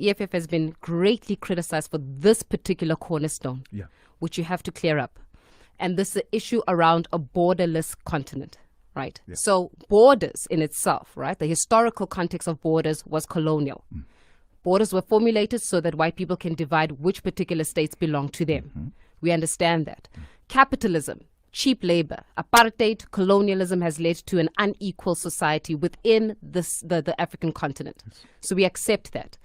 the EFF has been greatly criticized for this particular cornerstone, which you have to clear up. And this is the issue around a borderless continent, right? Yeah. So borders in itself, right? The historical context of borders was colonial. Borders were formulated so that white people can divide which particular states belong to them. We understand that. Capitalism, cheap labor, apartheid, colonialism has led to an unequal society within the African continent. So we accept that.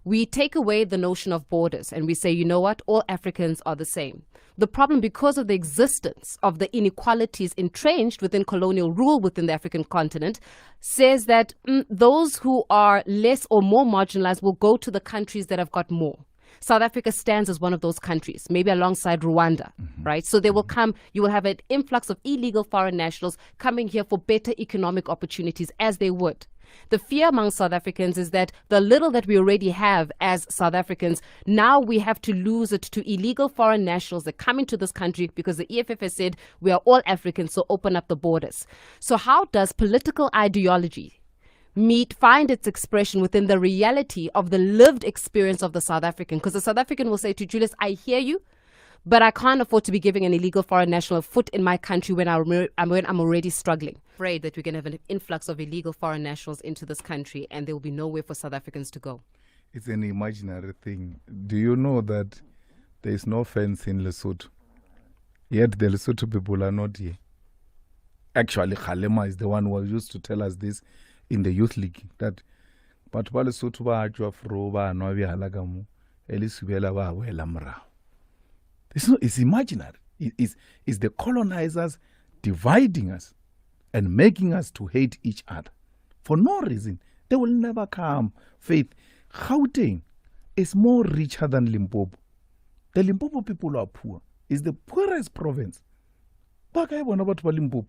We take away the notion of borders and we say, you know what, all Africans are the same. The problem, because of the existence of the inequalities entrenched within colonial rule within the African continent, says that those who are less or more marginalized will go to the countries that have got more. South Africa stands as one of those countries, maybe alongside Rwanda, right? So they will come, you will have an influx of illegal foreign nationals coming here for better economic opportunities, as they would. The fear among South Africans is that the little that we already have as South Africans, now we have to lose it to illegal foreign nationals that come into this country because the EFF has said we are all Africans, so open up the borders. So how does political ideology find its expression within the reality of the lived experience of the South African? Because the South African will say to Julius, I hear you, but I can't afford to be giving an illegal foreign national a foot in my country when I'm already struggling. Afraid that we're going to have an influx of illegal foreign nationals into this country and there will be nowhere for South Africans to go. It's an imaginary thing. Do you know that there is no fence in Lesotho? Yet the Lesotho people are not here. Actually, Kgalema is the one who used to tell us this in the youth league, that but Lesotho ba ajwa fro ba no bya halagamu elisubela ba wela mra. It's imaginary. It's the colonizers dividing us and making us to hate each other for no reason. They will never come. Faith, Gauteng is more richer than Limpopo. The Limpopo people are poor. It's the poorest province. But I want about Limpopo.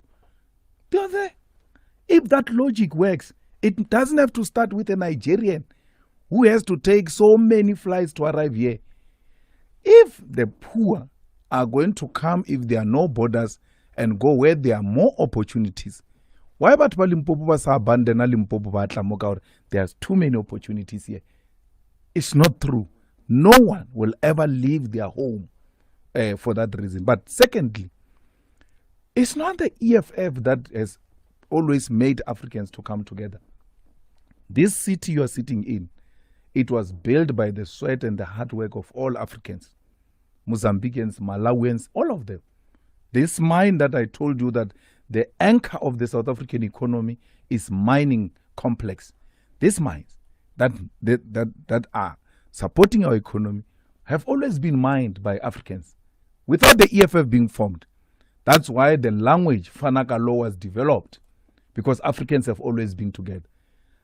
They are there. If that logic works, it doesn't have to start with a Nigerian who has to take so many flights to arrive here. If the poor are going to come, if there are no borders, and go where there are more opportunities, why about Limpopo was abandoned Limpopo? There's too many opportunities here. It's not true. No one will ever leave their home for that reason. But secondly, it's not the EFF that has always made Africans to come together. This city you are sitting in, it was built by the sweat and the hard work of all Africans, Mozambicans, Malawians, all of them. This mine that I told you that the anchor of the South African economy is mining complex. These mines that are supporting our economy have always been mined by Africans without the EFF being formed. That's why the language Fanaka law was developed, because Africans have always been together.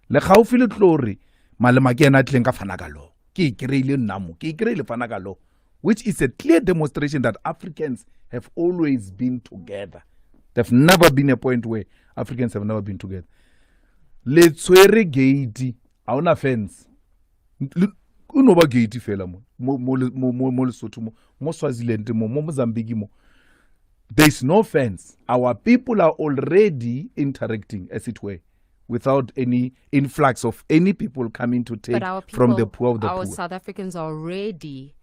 Le gaufile tlori Malema ke ena tleng ka Fanaka law. Ke ikreile namu, ke ikreile Fanaka law, which is a clear demonstration that Africans have always been together. There's never been a point where Africans have never been together. Le tswere gate, auna fence. Unoba gate fela mo Lesotho mo Swaziland mo Mozambique mo. There's no fence. Our people are already interacting, as it were, without any influx of any people coming to take from the poor of the poor. Our South Africans are already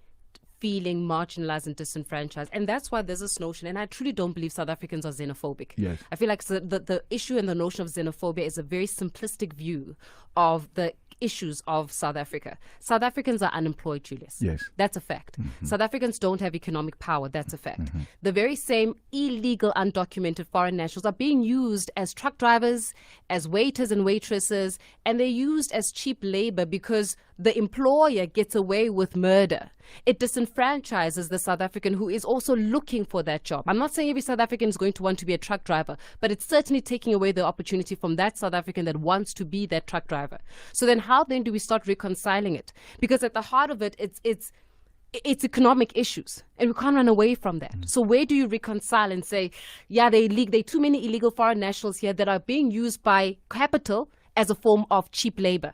feeling marginalized and disenfranchised. And that's why there's this notion, and I truly don't believe South Africans are xenophobic. Yes. I feel like the issue and the notion of xenophobia is a very simplistic view of the issues of South Africa. South Africans are unemployed, Julius. Yes. That's a fact. South Africans don't have economic power. That's a fact. The very same illegal, undocumented foreign nationals are being used as truck drivers, as waiters and waitresses, and they're used as cheap labor because the employer gets away with murder. It disenfranchises the South African who is also looking for that job. I'm not saying every South African is going to want to be a truck driver, but it's certainly taking away the opportunity from that South African that wants to be that truck driver. So then how then do we start reconciling it? Because at the heart of it, it's economic issues, and we can't run away from that. So where do you reconcile and say, yeah, there are too many illegal foreign nationals here that are being used by capital as a form of cheap labor?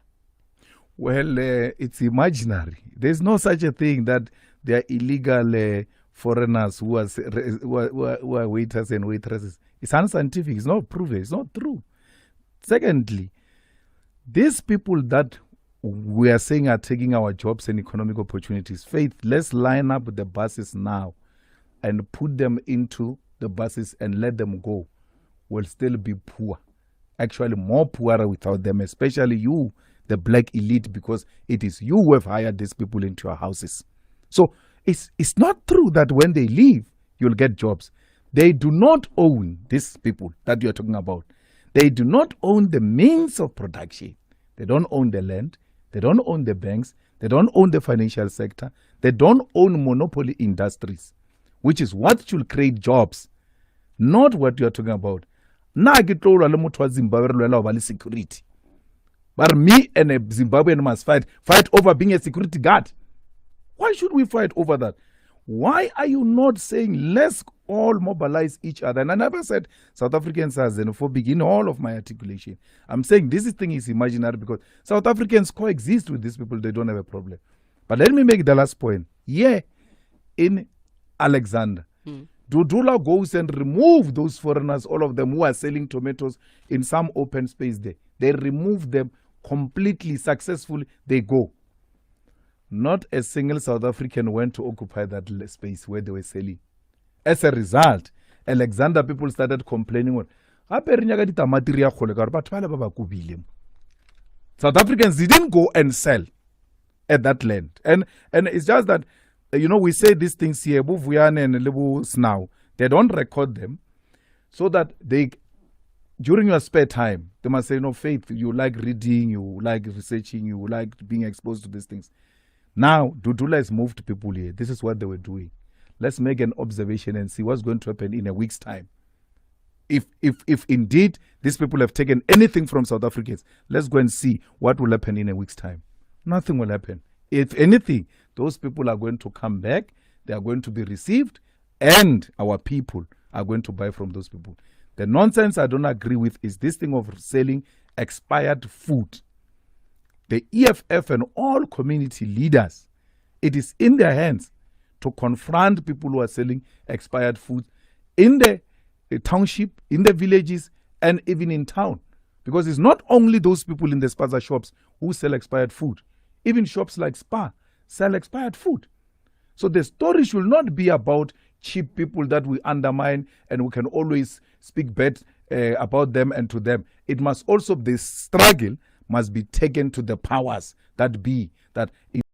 Well, it's imaginary. There's no such a thing that there are illegal foreigners who are waiters and waitresses. It's unscientific. It's not proven. It's not true. Secondly, these people that we are saying are taking our jobs and economic opportunities. Faith, let's line up the buses now and put them into the buses and let them go. We'll still be poor. Actually, more poorer without them, especially you, the black elite, because it is you who have hired these people into your houses. So it's not true that when they leave, you'll get jobs. They do not own these people that you're talking about. They do not own the means of production. They don't own the land. They don't own the banks. They don't own the financial sector. They don't own monopoly industries, which is what should create jobs, not what you're talking about. Na ke tlo le motho wa Zimbabwe re lwela ba le security. But me and a Zimbabwean must fight over being a security guard. Why should we fight over that? Why are you not saying let's all mobilize each other? And I never said South Africans are xenophobic in all of my articulation. I'm saying this thing is imaginary because South Africans coexist with these people. They don't have a problem. But let me make the last point. Yeah, in Alexander, Dudula goes and remove those foreigners, all of them who are selling tomatoes in some open space there. They remove them completely successfully. They go. Not a single South African went to occupy that space where they were selling. As a result, Alexander people started complaining. South Africans didn't go and sell at that land. And it's just that, we say these things here, now. They don't record them so that they, during your spare time, they must say, Faith, you like reading, you like researching, you like being exposed to these things. Now, Dudula has moved people here. This is what they were doing. Let's make an observation and see what's going to happen in a week's time. If indeed these people have taken anything from South Africans, let's go and see what will happen in a week's time. Nothing will happen. If anything, those people are going to come back, they are going to be received, and our people are going to buy from those people. The nonsense I don't agree with is this thing of selling expired food. The EFF and all community leaders, it is in their hands to confront people who are selling expired food in the township, in the villages, and even in town. Because it's not only those people in the spaza shops who sell expired food. Even shops like Spa sell expired food. So the story should not be about cheap people that we undermine and we can always speak bad about them and to them. It must also, the struggle must be taken to the powers that be, that